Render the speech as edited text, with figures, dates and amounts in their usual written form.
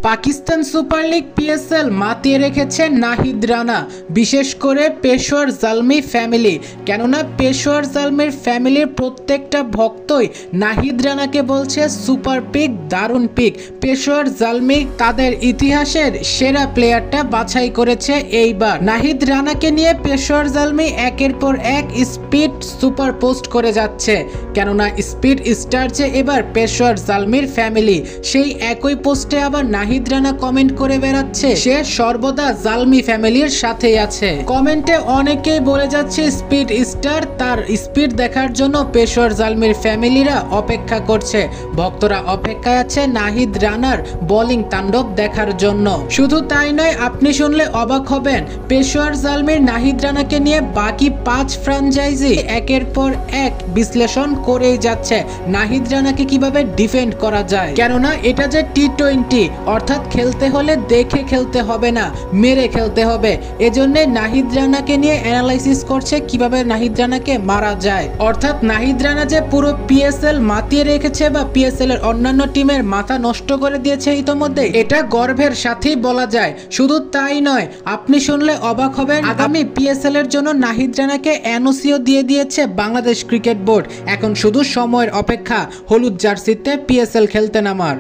Pakistan super league PSL মাতিয়ে রেখেছে নাহিদ রানা, বিশেষ করে পেশোয়ার জালমি ফ্যামিলি। কেননা পেশোয়ার জালমির ফ্যামিলির প্রত্যেকটা ভক্তই নাহিদ রানাকে বলছে সুপার পিক, দারুণ পিক। পেশোয়ার জালমি তাদের ইতিহাসের সেরা প্লেয়ারটা বাছাই করেছে এইবার। নাহিদ রানাকে নিয়ে পেশোয়ার জালমি একের পর এক স্পিড সুপার পোস্ট করে যাচ্ছে, কেননা স্পিড স্টার যে এবার পেশোয়ার জালমির ফ্যামিলি। সেই একই পোস্টে আবার নাহিদ রানা কমেন্ট করে বেড়াচ্ছে সে সর্বদা জালমি ফ্যামিলির সাথেই আছে। কমেন্টে অনেকেই বলে যাচ্ছে স্পিড স্টার, তার স্পিড দেখার জন্য পেশোয়ার জালমির ফ্যামিলিরা অপেক্ষা করছে। ভক্তরা অপেক্ষায় আছে নাহিদ রানার বোলিং তাণ্ডব দেখার জন্য। শুধু তাই নয়, আপনি শুনলে অবাক হবেন, পেশোয়ার জালমির নাহিদ রানাকে নিয়ে বাকি 5 ফ্র্যাঞ্চাইজি একের পর এক বিশ্লেষণ করেই যাচ্ছে নাহিদ রানাকে কিভাবে ডিফেন্ড করা যায়। কেননা এটা যে টি-20, অর্থাৎ খেলতে হলে দেখে খেলতে হবে না, মেরে খেলতে হবে। এজন্য নাহিদ রানাকে নিয়ে অ্যানালাইসিস করছে কিভাবে নাহিদ রানাকে মারা যায়। অর্থাৎ নাহিদ রানা যে পুরো পিএসএল মাতিয়ে রেখেছে বা পিএসএল এর অন্যান্য টিমের মাথা নষ্ট করে দিয়েছে ইতোমধ্যে, এটা গর্বের সাথেই বলা যায়। শুধু তাই নয়, আপনি শুনলে অবাক হবেন, আগামী পিএসএল এর জন্য নাহিদ রানাকে এনওসিও দিয়ে দিয়েছে বাংলাদেশ ক্রিকেট বোর্ড। এখন শুধু সময়ের অপেক্ষা হলুদ জার্সিতে পিএসএল খেলতে নামার।